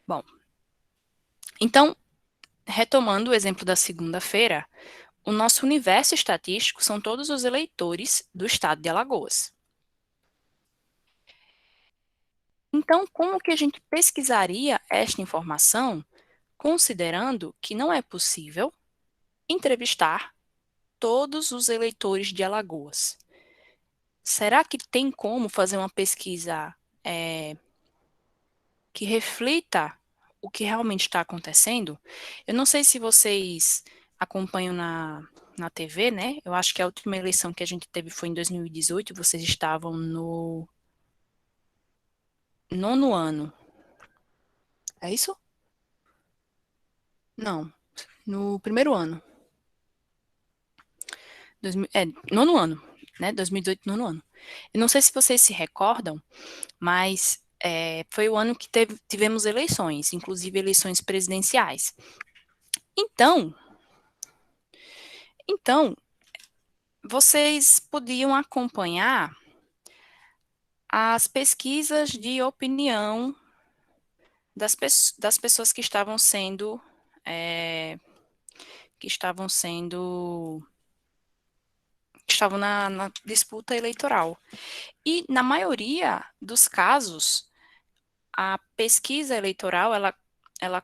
Bom, então, retomando o exemplo da segunda-feira, o nosso universo estatístico são todos os eleitores do estado de Alagoas. Então, como que a gente pesquisaria esta informação, considerando que não é possível entrevistar todos os eleitores de Alagoas? Será que tem como fazer uma pesquisa que reflita o que realmente está acontecendo? Eu não sei se vocês acompanham na TV, né? Eu acho que a última eleição que a gente teve foi em 2018, vocês estavam no nono ano. É isso? Não, no primeiro ano. Nono ano, né? 2018, nono ano. Eu não sei se vocês se recordam, mas foi o ano que tivemos eleições, inclusive eleições presidenciais. Então, então, vocês podiam acompanhar as pesquisas de opinião das pessoas que estavam sendo, que estavam na disputa eleitoral. E na maioria dos casos, a pesquisa eleitoral, ela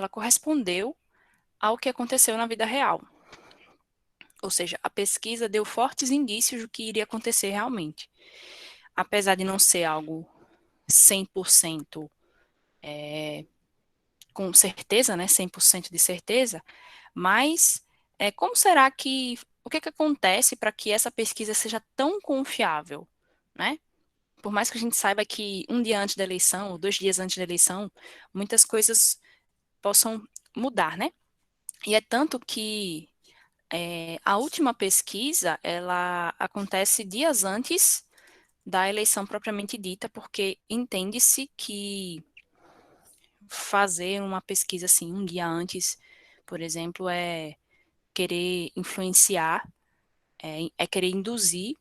correspondeu ao que aconteceu na vida real. Ou seja, a pesquisa deu fortes indícios do que iria acontecer realmente. Apesar de não ser algo 100% com certeza, né, 100% de certeza, mas como será que, o que acontece para que essa pesquisa seja tão confiável, né? Por mais que a gente saiba que um dia antes da eleição, ou 2 dias antes da eleição, muitas coisas possam mudar, né? E é tanto que a última pesquisa, ela acontece dias antes da eleição propriamente dita, porque entende-se que fazer uma pesquisa assim um dia antes, por exemplo, é querer influenciar, é querer induzir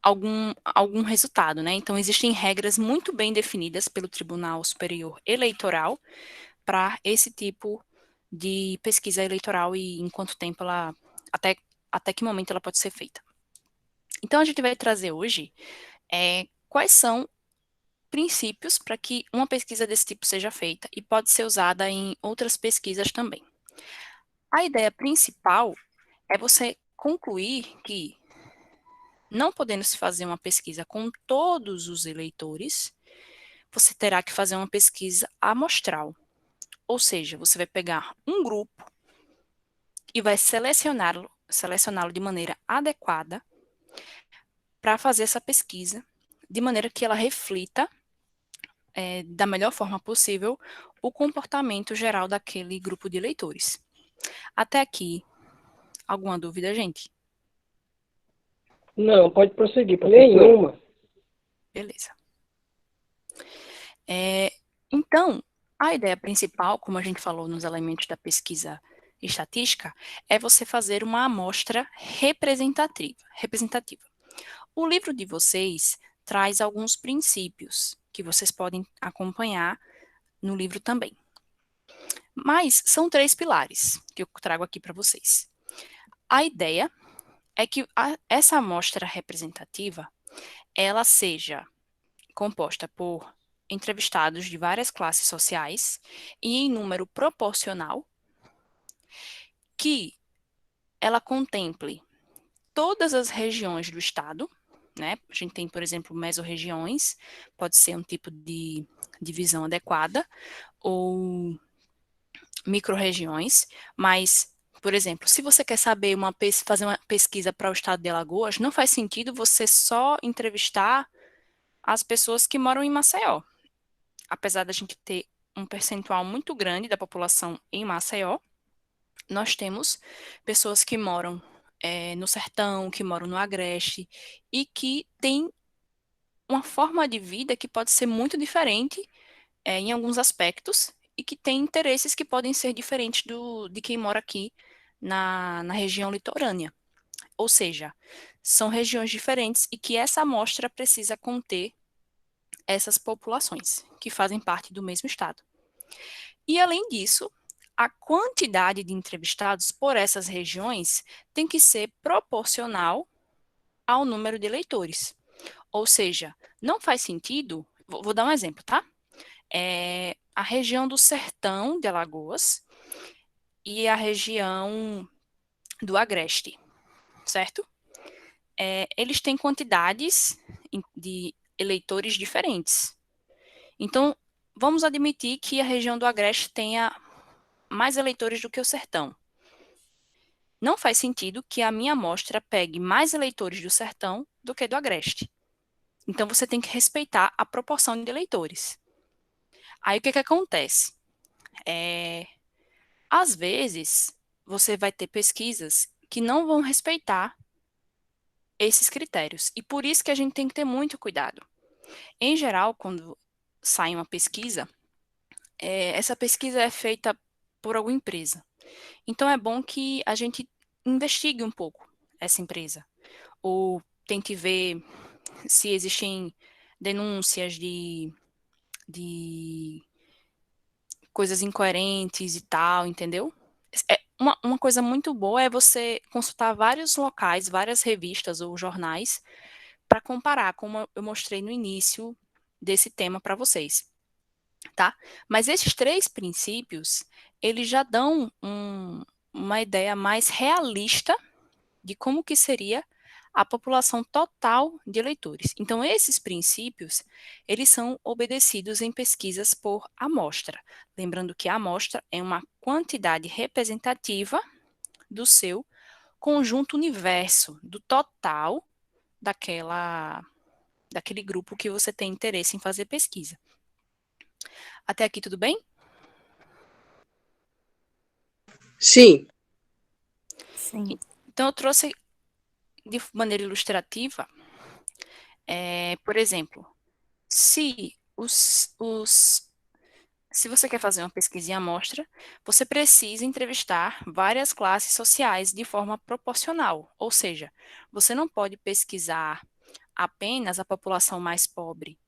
algum resultado, né? Então, existem regras muito bem definidas pelo Tribunal Superior Eleitoral para esse tipo de pesquisa eleitoral e em quanto tempo ela, até, até que momento ela pode ser feita. Então, a gente vai trazer hoje quais são princípios para que uma pesquisa desse tipo seja feita e pode ser usada em outras pesquisas também. A ideia principal é você concluir que, não podendo se fazer uma pesquisa com todos os eleitores, você terá que fazer uma pesquisa amostral. Ou seja, você vai pegar um grupo e vai selecioná-lo de maneira adequada para fazer essa pesquisa, de maneira que ela reflita da melhor forma possível o comportamento geral daquele grupo de eleitores. Até aqui, alguma dúvida, gente? Não, pode prosseguir, professor. Nenhuma. Beleza. Então, a ideia principal, como a gente falou nos elementos da pesquisa estatística, é você fazer uma amostra representativa. O livro de vocês traz alguns princípios que vocês podem acompanhar no livro também. Mas são 3 pilares que eu trago aqui para vocês. A ideia é que essa amostra representativa ela seja composta por entrevistados de várias classes sociais e em número proporcional, que ela contemple todas as regiões do estado, né? A gente tem, por exemplo, mesorregiões, pode ser um tipo de divisão adequada, ou micro-regiões, mas, por exemplo, se você quer saber fazer uma pesquisa para o estado de Alagoas, não faz sentido você só entrevistar as pessoas que moram em Maceió. Apesar da gente ter um percentual muito grande da população em Maceió, nós temos pessoas que moram no sertão, que moram no agreste, e que têm uma forma de vida que pode ser muito diferente em alguns aspectos, e que tem interesses que podem ser diferentes de quem mora aqui na região litorânea. Ou seja, são regiões diferentes e que essa amostra precisa conter essas populações que fazem parte do mesmo estado. E, além disso, a quantidade de entrevistados por essas regiões tem que ser proporcional ao número de eleitores. Ou seja, não faz sentido, vou dar um exemplo, tá? A região do Sertão de Alagoas e a região do Agreste, certo? Eles têm quantidades de eleitores diferentes. Então, vamos admitir que a região do Agreste tenha mais eleitores do que o Sertão. Não faz sentido que a minha amostra pegue mais eleitores do Sertão do que do Agreste. Então, você tem que respeitar a proporção de eleitores. Aí, o que acontece? Às vezes, você vai ter pesquisas que não vão respeitar esses critérios. E por isso que a gente tem que ter muito cuidado. Em geral, quando sai uma pesquisa, essa pesquisa é feita por alguma empresa. Então, é bom que a gente investigue um pouco essa empresa. Ou tente ver se existem denúncias de coisas incoerentes e tal, entendeu? Uma coisa muito boa é você consultar vários locais, várias revistas ou jornais, para comparar, como eu mostrei no início desse tema para vocês, tá? Mas esses 3 princípios, eles já dão uma ideia mais realista de como que seria a população total de eleitores. Então, esses princípios, eles são obedecidos em pesquisas por amostra. Lembrando que a amostra é uma quantidade representativa do seu conjunto universo, do total daquele grupo que você tem interesse em fazer pesquisa. Até aqui tudo bem? Sim. Sim. Então, eu trouxe de maneira ilustrativa, por exemplo, se se você quer fazer uma pesquisa em amostra, você precisa entrevistar várias classes sociais de forma proporcional, ou seja, você não pode pesquisar apenas a população mais pobre.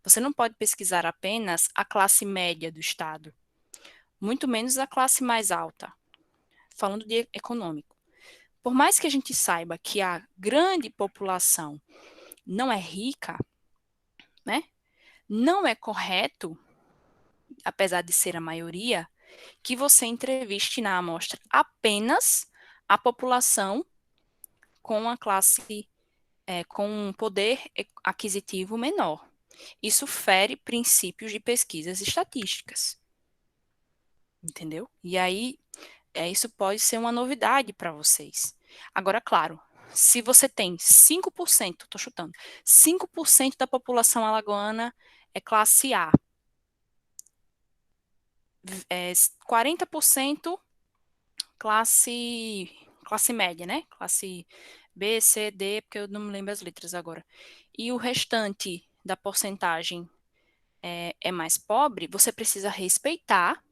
Você não pode pesquisar apenas a classe média do estado, muito menos a classe mais alta, falando de econômico. Por mais que a gente saiba que a grande população não é rica, né? Não é correto, apesar de ser a maioria, que você entreviste na amostra apenas a população com a classe, com um poder aquisitivo menor. Isso fere princípios de pesquisas estatísticas, entendeu? E aí, isso pode ser uma novidade para vocês. Agora, claro, se você tem 5%, estou chutando, 5% da população alagoana é classe A, 40% classe média, né? Classe B, C, D, porque eu não me lembro as letras agora. E o restante da porcentagem é mais pobre, você precisa respeitar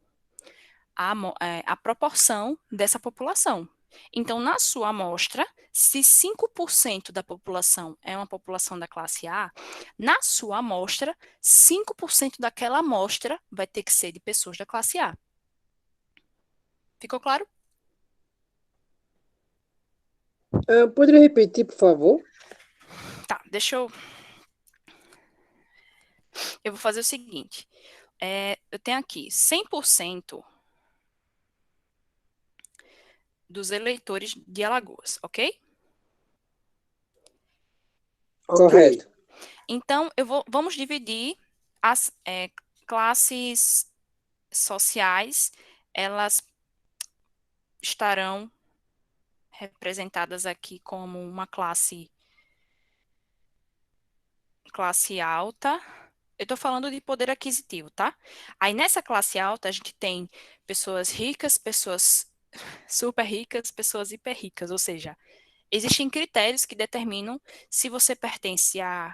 a proporção dessa população. Então, na sua amostra, se 5% da população é uma população da classe A, na sua amostra, 5% daquela amostra vai ter que ser de pessoas da classe A. Ficou claro? Poderia repetir, por favor? Tá, eu vou fazer o seguinte. Eu tenho aqui 100% dos eleitores de Alagoas, ok? Correto. Então, vamos dividir as classes sociais, elas estarão representadas aqui como uma classe alta. Eu estou falando de poder aquisitivo, tá? Aí nessa classe alta a gente tem pessoas ricas, pessoas super ricas, pessoas hiper ricas, ou seja, existem critérios que determinam se você pertence à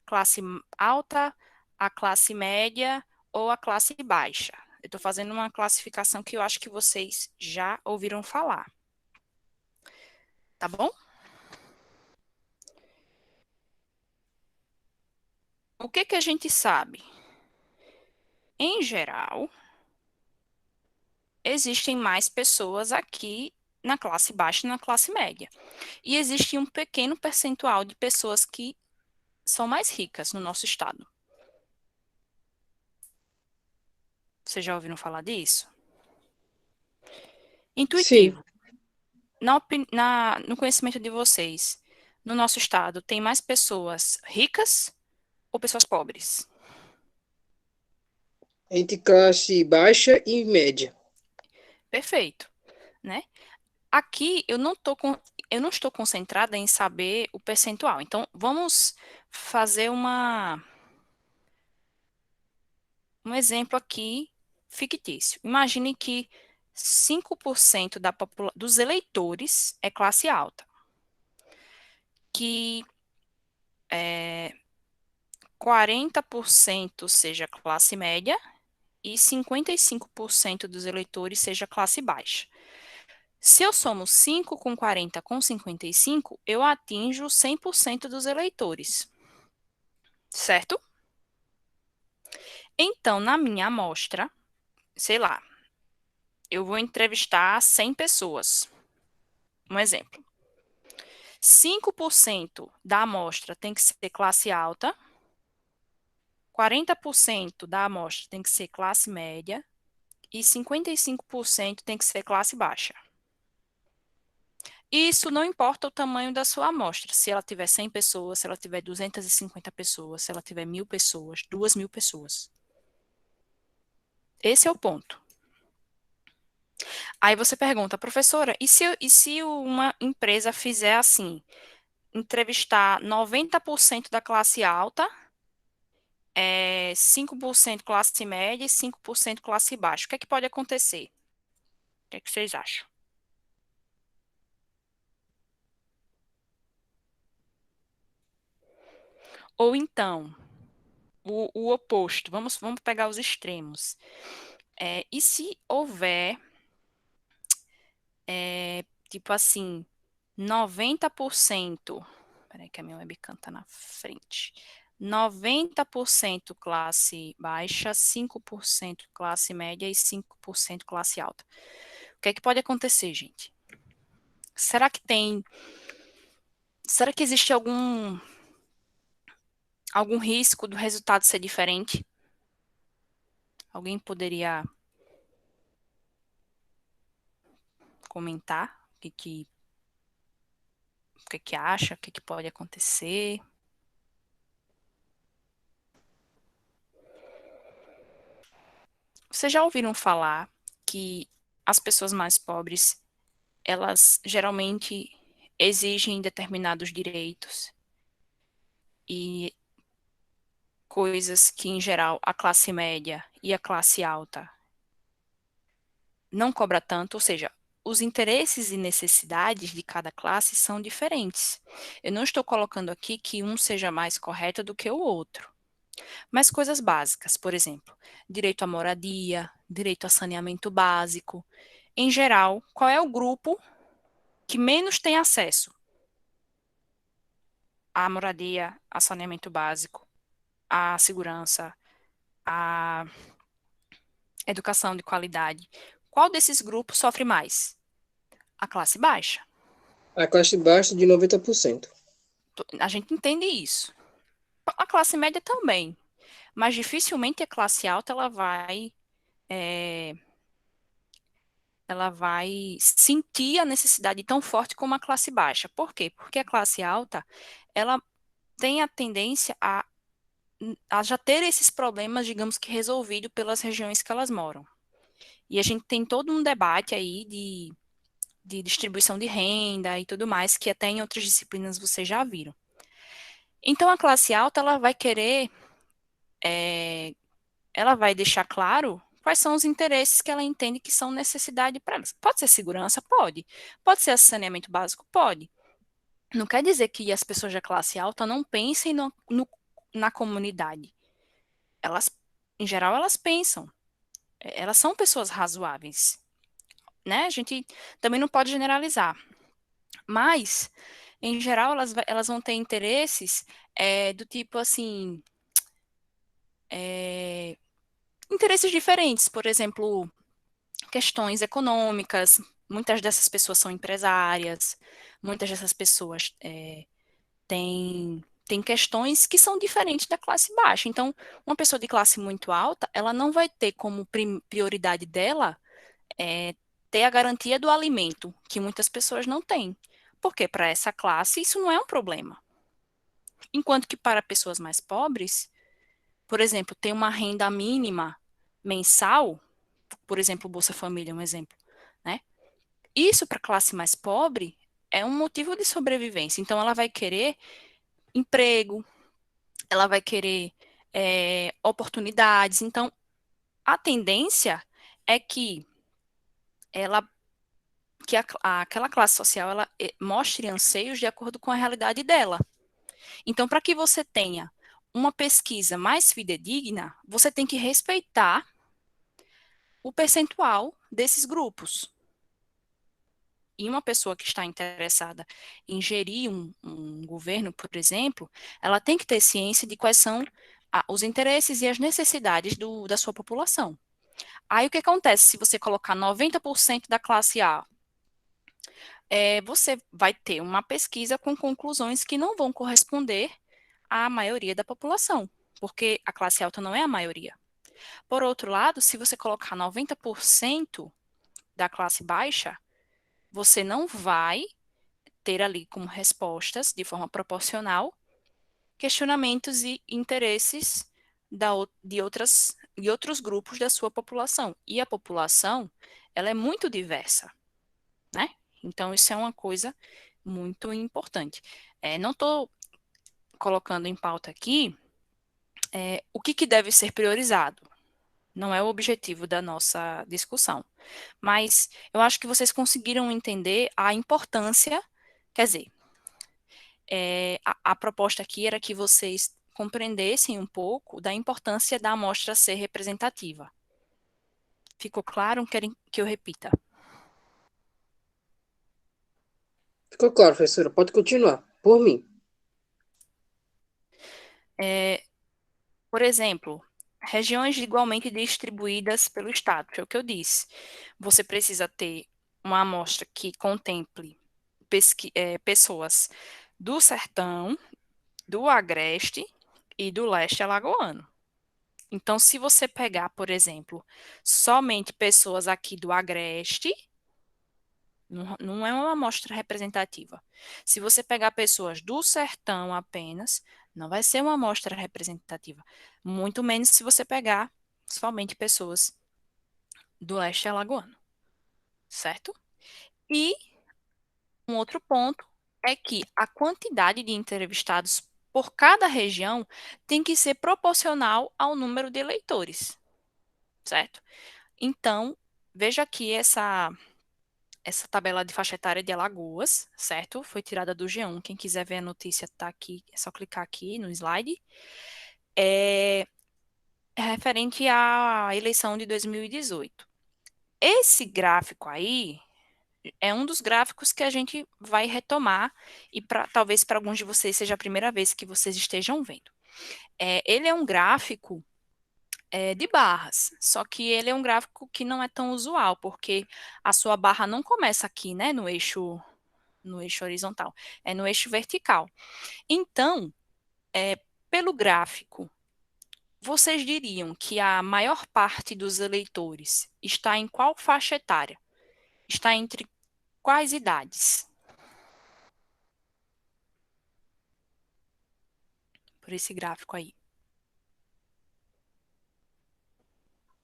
classe alta, à classe média ou à classe baixa. Eu estou fazendo uma classificação que eu acho que vocês já ouviram falar. Tá bom? o que que a gente sabe? Em geral, existem mais pessoas aqui na classe baixa e na classe média. E existe um pequeno percentual de pessoas que são mais ricas no nosso estado. Vocês já ouviram falar disso? Sim, Intuitivo. No conhecimento de vocês, no nosso estado, tem mais pessoas ricas ou pessoas pobres? entre classe baixa e média. Perfeito, né? Aqui eu não estou concentrada em saber o percentual. Então, vamos fazer um exemplo aqui fictício. Imagine que 5% dos eleitores é classe alta, que 40% seja classe média e 55% dos eleitores seja classe baixa. Se eu somo 5 com 40 com 55, eu atinjo 100% dos eleitores, certo? Então, na minha amostra, sei lá, eu vou entrevistar 100 pessoas. Um exemplo. 5% da amostra tem que ser classe alta, 40% da amostra tem que ser classe média e 55% tem que ser classe baixa. Isso não importa o tamanho da sua amostra, se ela tiver 100 pessoas, se ela tiver 250 pessoas, se ela tiver 1.000 pessoas, 2.000 pessoas. Esse é o ponto. Aí você pergunta, professora, e se uma empresa fizer assim, entrevistar 90% da classe alta, 5% classe média e 5% classe baixa? O que é que pode acontecer? O que é que vocês acham? Ou então, o oposto, vamos pegar os extremos. E se houver, tipo assim, 90%. Peraí que a minha webcam tá na frente. 90% classe baixa, 5% classe média e 5% classe alta. O que é que pode acontecer, gente? Será que existe algum risco do resultado ser diferente? Alguém poderia comentar o que acha, o que pode acontecer? Vocês já ouviram falar que as pessoas mais pobres, elas geralmente exigem determinados direitos e coisas que, em geral, a classe média e a classe alta não cobra tanto, ou seja, os interesses e necessidades de cada classe são diferentes. Eu não estou colocando aqui que um seja mais correto do que o outro, mas coisas básicas, por exemplo, direito à moradia, direito a saneamento básico. Em geral, qual é o grupo que menos tem acesso à moradia, a saneamento básico, à segurança, à educação de qualidade? Qual desses grupos sofre mais? A classe baixa. A classe baixa de 90%. A gente entende isso. A classe média também, mas dificilmente a classe alta é, ela vai sentir a necessidade tão forte como a classe baixa. Por quê? Porque a classe alta, ela tem a tendência a já ter esses problemas, digamos que resolvido pelas regiões que elas moram. E a gente tem todo um debate aí de distribuição de renda e tudo mais, que até em outras disciplinas vocês já viram. Então, a classe alta, ela vai querer, ela vai deixar claro quais são os interesses que ela entende que são necessidade para elas. Pode ser segurança? Pode. Pode ser saneamento básico? Pode. Não quer dizer que as pessoas da classe alta não pensem na comunidade. Elas, em geral, elas pensam. Elas são pessoas razoáveis, né? A gente também não pode generalizar. Mas, em geral, elas vão ter interesses do tipo assim, interesses diferentes, por exemplo, questões econômicas. Muitas dessas pessoas são empresárias, muitas dessas pessoas têm questões que são diferentes da classe baixa. Então, uma pessoa de classe muito alta, ela não vai ter como prioridade dela ter a garantia do alimento, que muitas pessoas não têm. Porque para essa classe isso não é um problema. Enquanto que para pessoas mais pobres, por exemplo, ter uma renda mínima mensal, por exemplo, Bolsa Família é um exemplo, né? Isso para a classe mais pobre é um motivo de sobrevivência. Então, ela vai querer emprego, ela vai querer oportunidades. Então, a tendência é que ela que aquela classe social ela mostre anseios de acordo com a realidade dela. Então, para que você tenha uma pesquisa mais fidedigna, você tem que respeitar o percentual desses grupos. E uma pessoa que está interessada em gerir um governo, por exemplo, ela tem que ter ciência de quais são os interesses e as necessidades da sua população. Aí o que acontece se você colocar 90% da classe A? Você vai ter uma pesquisa com conclusões que não vão corresponder à maioria da população, porque a classe alta não é a maioria. Por outro lado, se você colocar 90% da classe baixa, você não vai ter ali como respostas, de forma proporcional, questionamentos e interesses de outros grupos da sua população. E a população, ela é muito diversa, né? Então, isso é uma coisa muito importante. Não estou colocando em pauta aqui o que deve ser priorizado. Não é o objetivo da nossa discussão. Mas eu acho que vocês conseguiram entender a importância, quer dizer, a proposta aqui era que vocês compreendessem um pouco da importância da amostra ser representativa. Ficou claro? Querem que eu repita? Ficou claro, professora. Pode continuar. Por mim. Por exemplo, regiões igualmente distribuídas pelo Estado, que é o que eu disse. Você precisa ter uma amostra que contemple pessoas do Sertão, do Agreste e do Leste Alagoano. Então, se você pegar, por exemplo, somente pessoas aqui do Agreste, não é uma amostra representativa. Se você pegar pessoas do Sertão apenas, não vai ser uma amostra representativa. Muito menos se você pegar somente pessoas do Leste Alagoano, certo? E um outro ponto é que a quantidade de entrevistados por cada região tem que ser proporcional ao número de eleitores, certo? Então, veja aqui essa tabela de faixa etária de Alagoas, certo? Foi tirada do G1. Quem quiser ver a notícia está aqui, é só clicar aqui no slide. É referente à eleição de 2018. Esse gráfico aí é um dos gráficos que a gente vai retomar e talvez para alguns de vocês seja a primeira vez que vocês estejam vendo. Ele é um gráfico de barras, só que ele é um gráfico que não é tão usual, porque a sua barra não começa aqui, né, no eixo horizontal, é no eixo vertical. Então, pelo gráfico, vocês diriam que a maior parte dos eleitores está em qual faixa etária? Está entre quais idades? Por esse gráfico aí.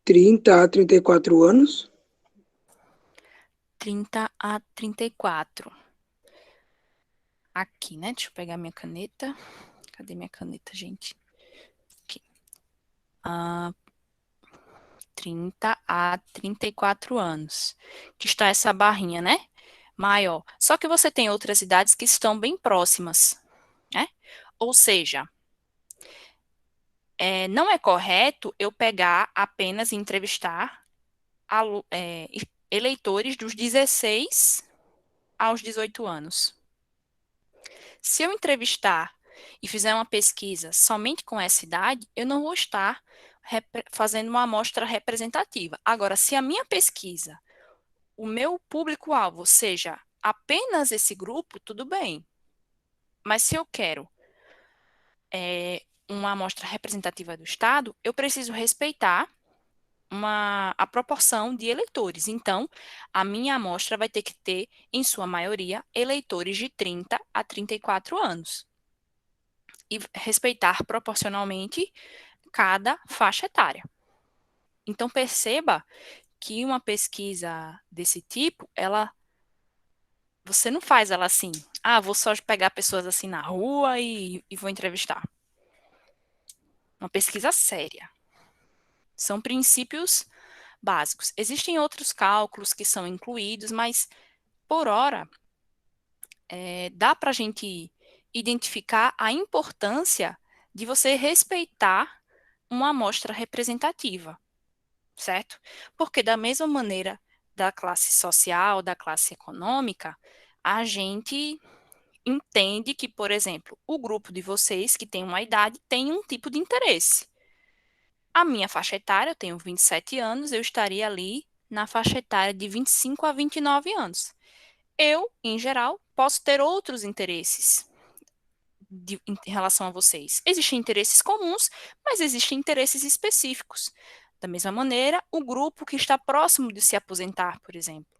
30 a 34 anos. 30 a 34. Aqui, né? Deixa eu pegar minha caneta. Cadê minha caneta, gente? Aqui. 30 a 34 anos. Que está essa barrinha, né? Maior. Só que você tem outras idades que estão bem próximas, né? Ou seja, não é correto eu pegar apenas e entrevistar eleitores dos 16 aos 18 anos. Se eu entrevistar e fizer uma pesquisa somente com essa idade, eu não vou estar fazendo uma amostra representativa. Agora, se a minha pesquisa, o meu público-alvo seja apenas esse grupo, tudo bem. Mas se eu quero uma amostra representativa do Estado, eu preciso respeitar a proporção de eleitores. Então, a minha amostra vai ter que ter, em sua maioria, eleitores de 30 a 34 anos. E respeitar proporcionalmente cada faixa etária. Então, perceba que uma pesquisa desse tipo, você não faz ela assim, vou só pegar pessoas assim na rua e vou entrevistar. Uma pesquisa séria. São princípios básicos. Existem outros cálculos que são incluídos, mas, por hora, dá para a gente identificar a importância de você respeitar uma amostra representativa, certo? Porque, da mesma maneira da classe social, da classe econômica, a gente entende que, por exemplo, o grupo de vocês que tem uma idade tem um tipo de interesse. A minha faixa etária, eu tenho 27 anos, eu estaria ali na faixa etária de 25 a 29 anos. Eu, em geral, posso ter outros interesses em relação a vocês. Existem interesses comuns, mas existem interesses específicos. Da mesma maneira, o grupo que está próximo de se aposentar, por exemplo.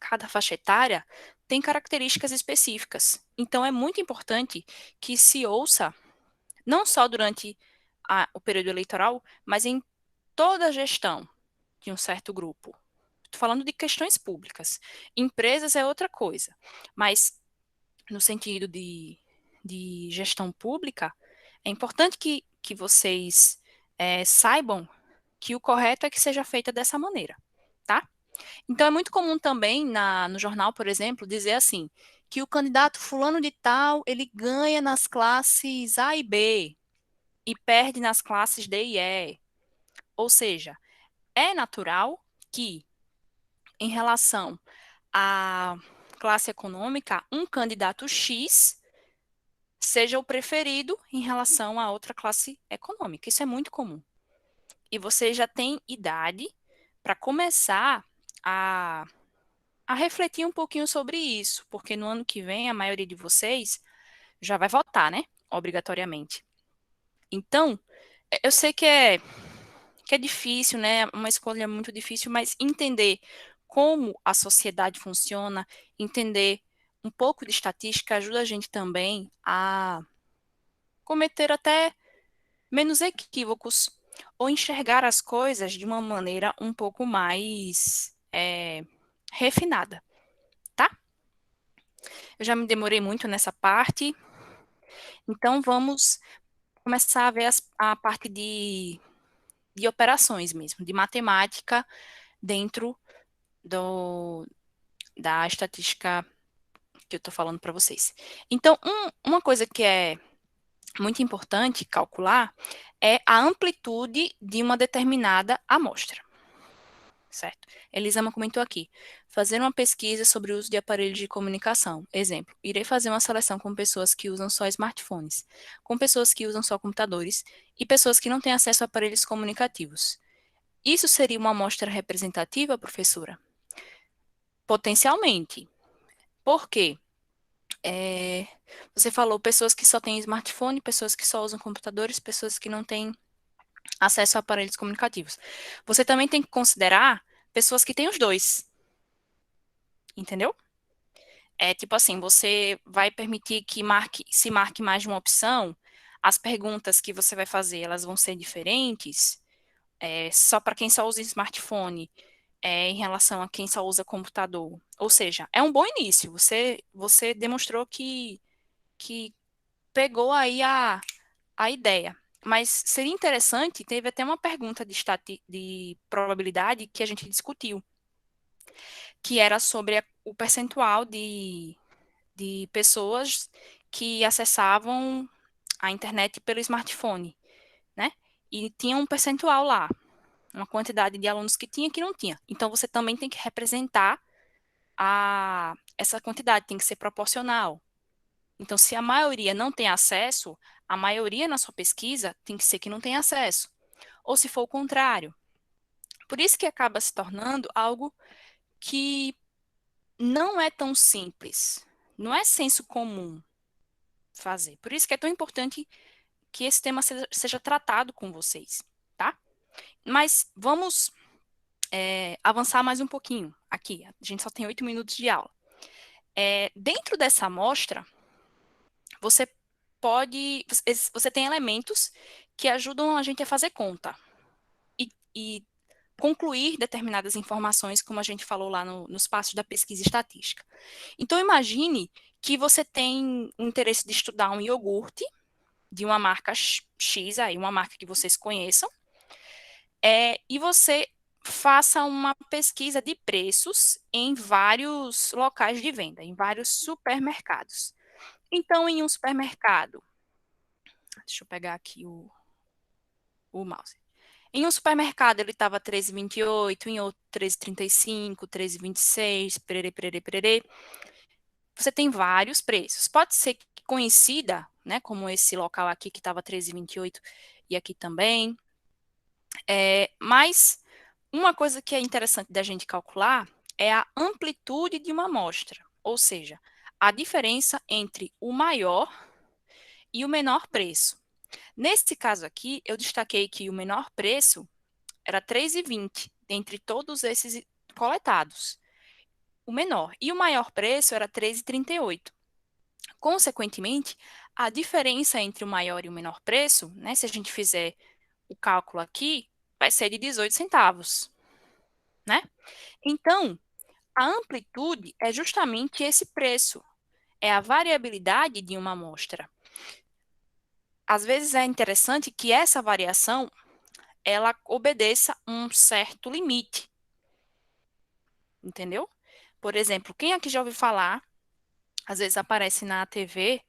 Cada faixa etária tem características específicas. Então, é muito importante que se ouça, não só durante o período eleitoral, mas em toda a gestão de um certo grupo. Estou falando de questões públicas. Empresas é outra coisa, mas no sentido de gestão pública, é importante que vocês saibam que o correto é que seja feita dessa maneira, tá? Então, é muito comum também no jornal, por exemplo, dizer assim, que o candidato fulano de tal, ele ganha nas classes A e B e perde nas classes D e E. Ou seja, é natural que, em relação à classe econômica, um candidato X seja o preferido em relação a outra classe econômica. Isso é muito comum. E você já tem idade para começar a refletir um pouquinho sobre isso, porque no ano que vem a maioria de vocês já vai votar, né? Obrigatoriamente. Então, eu sei que é difícil, né? Uma escolha muito difícil, mas entender como a sociedade funciona, entender um pouco de estatística ajuda a gente também a cometer até menos equívocos ou enxergar as coisas de uma maneira um pouco mais refinada, tá? Eu já me demorei muito nessa parte, então vamos começar a ver a parte de operações mesmo, de matemática dentro da estatística que eu estou falando para vocês. Então, uma coisa que é muito importante calcular é a amplitude de uma determinada amostra. Certo? Elisama comentou aqui. Fazer uma pesquisa sobre o uso de aparelhos de comunicação. Exemplo, irei fazer uma seleção com pessoas que usam só smartphones, com pessoas que usam só computadores e pessoas que não têm acesso a aparelhos comunicativos. Isso seria uma amostra representativa, professora? Potencialmente. Por quê? Você falou pessoas que só têm smartphone, pessoas que só usam computadores, pessoas que não têm acesso a aparelhos comunicativos. Você também tem que considerar pessoas que têm os dois. Entendeu? É tipo assim, você vai permitir que se marque mais de uma opção, as perguntas que você vai fazer, elas vão ser diferentes, só para quem só usa smartphone, em relação a quem só usa computador. Ou seja, é um bom início. Você demonstrou que pegou aí a ideia. Mas seria interessante, teve até uma pergunta de probabilidade que a gente discutiu, que era sobre o percentual de pessoas que acessavam a internet pelo smartphone, né? E tinha um percentual lá, uma quantidade de alunos que tinha e que não tinha. Então, você também tem que representar essa quantidade, tem que ser proporcional. Então, se a maioria não tem acesso, a maioria na sua pesquisa tem que ser que não tem acesso. Ou se for o contrário. Por isso que acaba se tornando algo que não é tão simples. Não é senso comum fazer. Por isso que é tão importante que esse tema seja tratado com vocês, tá? Mas vamos avançar mais um pouquinho aqui. A gente só tem 8 minutos de aula. Dentro dessa amostra, você tem elementos que ajudam a gente a fazer conta e concluir determinadas informações, como a gente falou lá nos passos da pesquisa estatística. Então, imagine que você tem um interesse de estudar um iogurte de uma marca X, aí uma marca que vocês conheçam, e você faça uma pesquisa de preços em vários locais de venda, em vários supermercados. Então, em um supermercado, deixa eu pegar aqui o mouse. Em um supermercado ele estava 13,28, em outro 13,35, 13,26, perere, perere, perere. Você tem vários preços. Pode ser que coincida, né, como esse local aqui que estava 13,28 e aqui também. Mas uma coisa que é interessante da gente calcular é a amplitude de uma amostra, ou seja, a diferença entre o maior e o menor preço. Nesse caso aqui, eu destaquei que o menor preço era 3,20 entre todos esses coletados. O menor. E o maior preço era 3,38. Consequentemente, a diferença entre o maior e o menor preço, né, se a gente fizer o cálculo aqui, vai ser de 18 centavos. Né? Então, a amplitude é justamente esse preço. É a variabilidade de uma amostra. Às vezes é interessante que essa variação ela obedeça um certo limite. Entendeu? Por exemplo, quem aqui já ouviu falar, às vezes aparece na TV,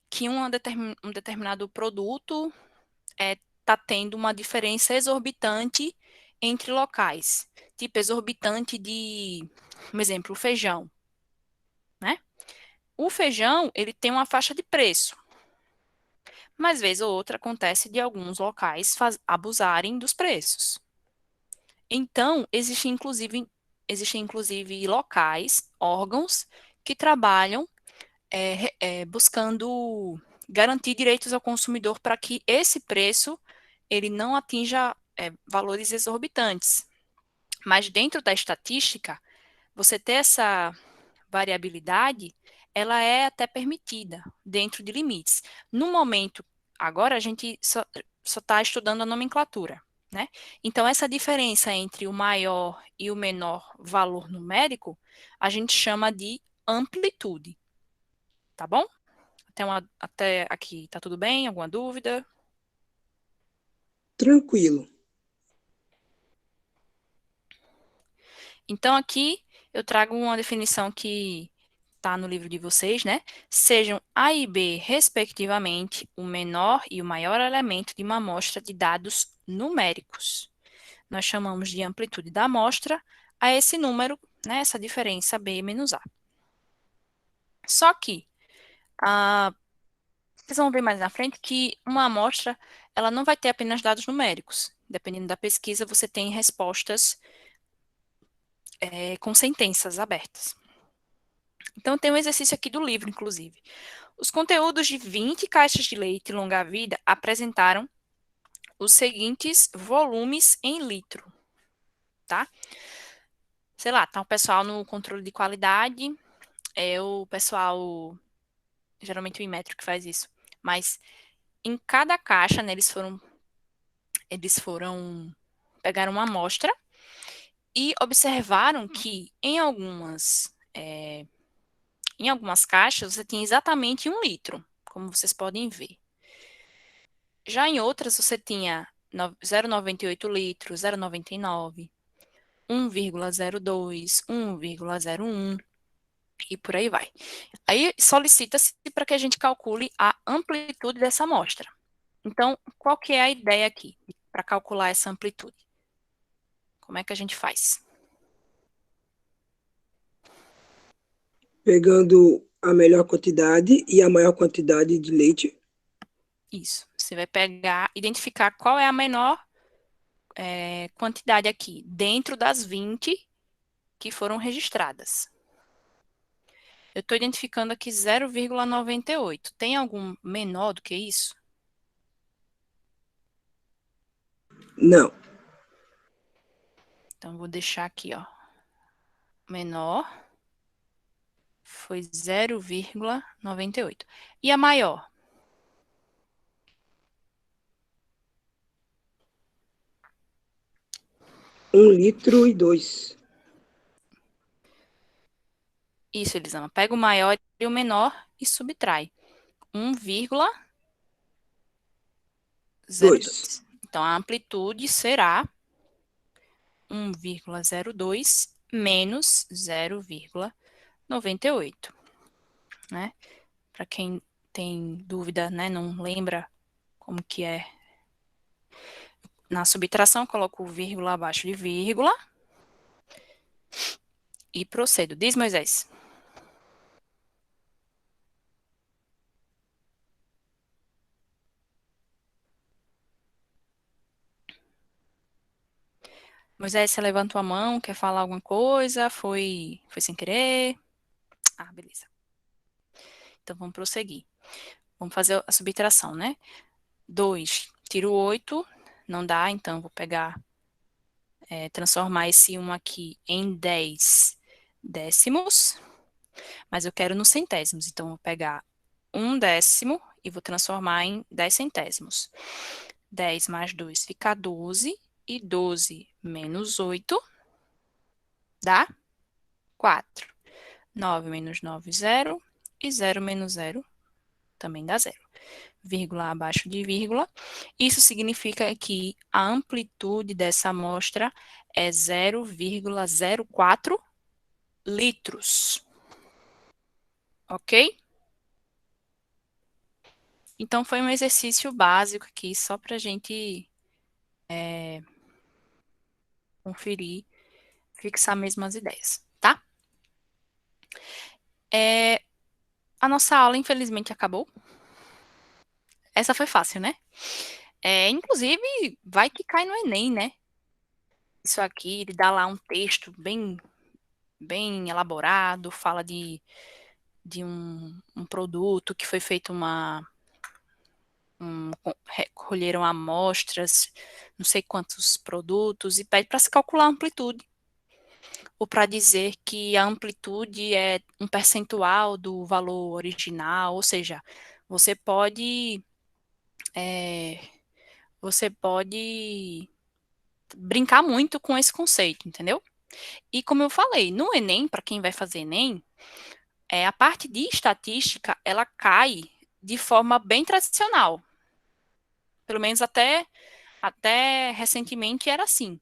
que um determinado produto está tendo uma diferença exorbitante entre locais. Tipo, exorbitante de, por exemplo, o feijão. Né? O feijão, ele tem uma faixa de preço. Mas, vez ou outra, acontece de alguns locais abusarem dos preços. Então, existem inclusive locais, órgãos, que trabalham buscando garantir direitos ao consumidor para que esse preço ele não atinja valores exorbitantes. Mas dentro da estatística, você ter essa variabilidade, ela é até permitida dentro de limites. No momento, agora a gente só está estudando a nomenclatura, né? Então, essa diferença entre o maior e o menor valor numérico, a gente chama de amplitude, tá bom? Até aqui, tá tudo bem? Alguma dúvida? Tranquilo. Então, aqui eu trago uma definição que está no livro de vocês, né? Sejam A e B, respectivamente, o menor e o maior elemento de uma amostra de dados numéricos. Nós chamamos de amplitude da amostra a esse número, né? Essa diferença B menos A. Só que, vocês vão ver mais na frente que uma amostra, ela não vai ter apenas dados numéricos. Dependendo da pesquisa, você tem respostas com sentenças abertas. Então, tem um exercício aqui do livro, inclusive. Os conteúdos de 20 caixas de leite longa-vida apresentaram os seguintes volumes em litro, tá? Sei lá, tá o pessoal no controle de qualidade, o pessoal, geralmente o Inmetro que faz isso, mas em cada caixa, né, pegaram uma amostra e observaram que em algumas caixas você tem exatamente 1 litro, como vocês podem ver. Já em outras você tinha 0,98 litros, 0,99, 1,02, 1,01 e por aí vai. Aí solicita-se para que a gente calcule a amplitude dessa amostra. Então, qual que é a ideia aqui para calcular essa amplitude? Como é que a gente faz? Pegando A melhor quantidade e a maior quantidade de leite. Isso. Você vai pegar, identificar qual é a menor quantidade aqui, dentro das 20 que foram registradas. Eu estou identificando aqui 0,98. Tem algum menor do que isso? Não. Então, vou deixar aqui, ó. Menor foi 0,98. E a maior? Um litro e dois. Isso, Elisama. Pega o maior e o menor e subtrai. 1,02. Dois. Então, a amplitude será 1,02 menos 0,98, né? Para quem tem dúvida, né, não lembra como que é. Na subtração, coloco vírgula abaixo de vírgula e procedo. Diz, Moisés. Moisés, você levantou a mão, quer falar alguma coisa? Foi sem querer? Ah, beleza. Então, vamos prosseguir. Vamos fazer a subtração, né? 2, tiro 8, não dá, então vou pegar, transformar esse 1 aqui em 10 décimos, mas eu quero nos centésimos, então vou pegar 1 décimo e vou transformar em 10 centésimos. 10 mais 2 fica 12, e 12 menos 8 dá 4. 9 menos 9, 0, e 0 menos 0 também dá 0. Vírgula abaixo de vírgula. Isso significa que a amplitude dessa amostra é 0,04 litros. Ok? Então, foi um exercício básico aqui, só para a gente conferir, fixar mesmo as ideias, tá? A nossa aula, infelizmente, acabou. Essa foi fácil, né? Inclusive, vai que cai no Enem, né? Isso aqui, ele dá lá um texto bem, bem elaborado, fala de um produto que foi feito recolheram amostras, não sei quantos produtos, e pede para se calcular a amplitude, ou para dizer que a amplitude é um percentual do valor original, ou seja, você pode, você pode brincar muito com esse conceito, entendeu? E como eu falei, no Enem, para quem vai fazer Enem, a parte de estatística, ela cai de forma bem tradicional. Pelo menos até recentemente era assim.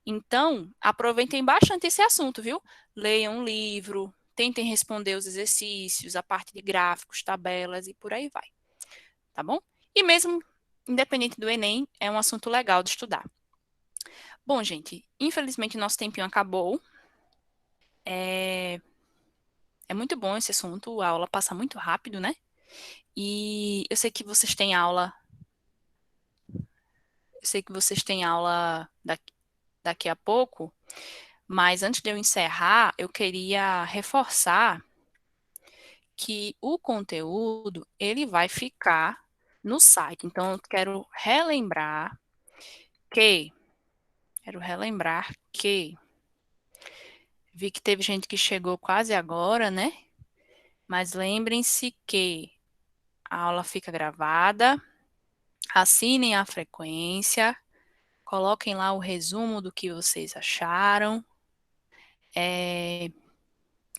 Então, aproveitem bastante esse assunto, viu? Leiam um livro, tentem responder os exercícios, a parte de gráficos, tabelas e por aí vai. Tá bom? E mesmo independente do Enem, é um assunto legal de estudar. Bom, gente, infelizmente nosso tempinho acabou. É muito bom esse assunto, a aula passa muito rápido, né? E eu sei que vocês têm aula. Eu sei que vocês têm aula daqui a pouco, mas antes de eu encerrar, eu queria reforçar que o conteúdo ele vai ficar no site. Então, eu quero relembrar que vi que teve gente que chegou quase agora, né? Mas lembrem-se que a aula fica gravada, assinem a frequência, coloquem lá o resumo do que vocês acharam.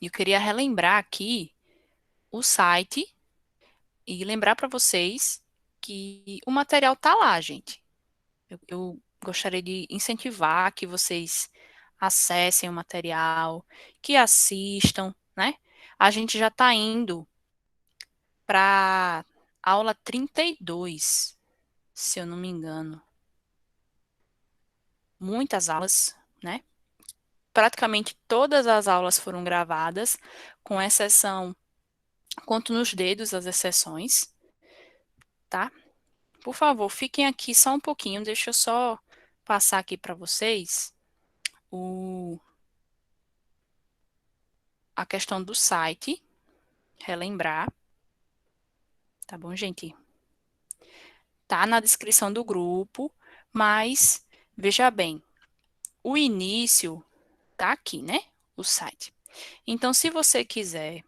Eu queria relembrar aqui o site e lembrar para vocês que o material tá lá, gente. Eu gostaria de incentivar que vocês acessem o material, que assistam, né? A gente já está indo para aula 32, se eu não me engano. Muitas aulas, né? Praticamente todas as aulas foram gravadas, com exceção conto nos dedos as exceções, tá? Por favor, fiquem aqui só um pouquinho, deixa eu só passar aqui para vocês a questão do site, relembrar, tá bom, gente? Tá na descrição do grupo, mas veja bem, o início tá aqui, né? O site. Então, se você quiser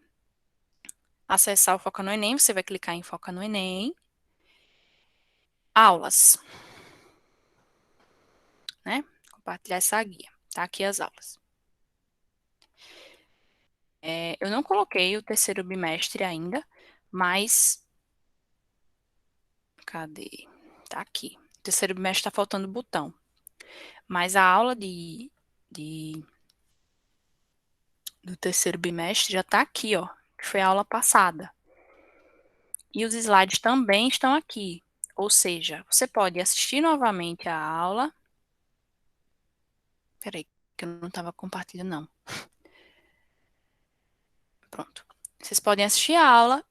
acessar o Foca no Enem, você vai clicar em Foca no Enem, aulas, né? Compartilhar essa guia. Tá aqui as aulas. Eu não coloquei o terceiro bimestre ainda, mas... Cadê? Tá aqui. O terceiro bimestre tá faltando botão. Mas a aula do terceiro bimestre já tá aqui, ó. Que foi a aula passada. E os slides também estão aqui. Ou seja, você pode assistir novamente a aula. Peraí, que eu não estava compartilhando, não. Pronto. Vocês podem assistir a aula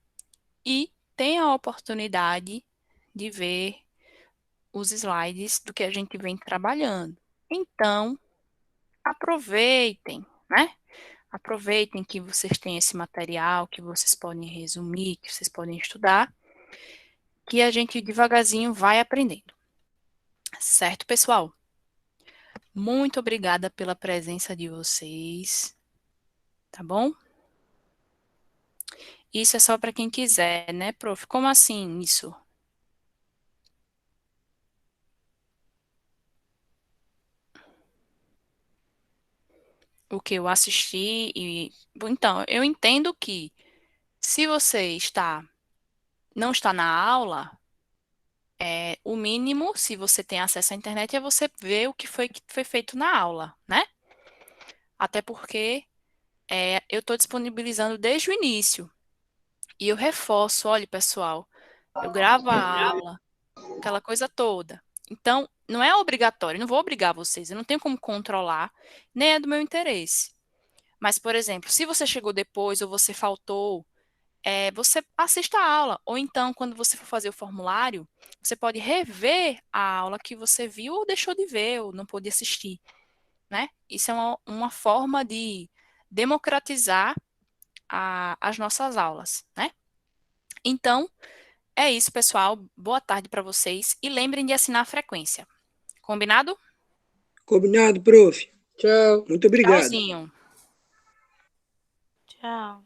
e tem a oportunidade de ver os slides do que a gente vem trabalhando. Então, aproveitem, né? Aproveitem que vocês têm esse material, que vocês podem resumir, que vocês podem estudar, que a gente devagarzinho vai aprendendo. Certo, pessoal? Muito obrigada pela presença de vocês, tá bom? Isso é só para quem quiser, né, prof? Como assim isso? O que eu assisti e... Então, eu entendo que se você não está na aula, o mínimo, se você tem acesso à internet, é você ver o que foi feito na aula, né? Até porque eu estou disponibilizando desde o início. E eu reforço, olha, pessoal, eu gravo a aula, aquela coisa toda. Então, não é obrigatório, não vou obrigar vocês, eu não tenho como controlar, nem é do meu interesse. Mas, por exemplo, se você chegou depois ou você faltou, você assista a aula. Ou então, quando você for fazer o formulário, você pode rever a aula que você viu ou deixou de ver, ou não pôde assistir, né? Isso é uma forma de democratizar as nossas aulas, né? Então, é isso, pessoal. Boa tarde para vocês e lembrem de assinar a frequência. Combinado? Combinado, prof. Tchau. Muito obrigado. Tchauzinho. Tchau.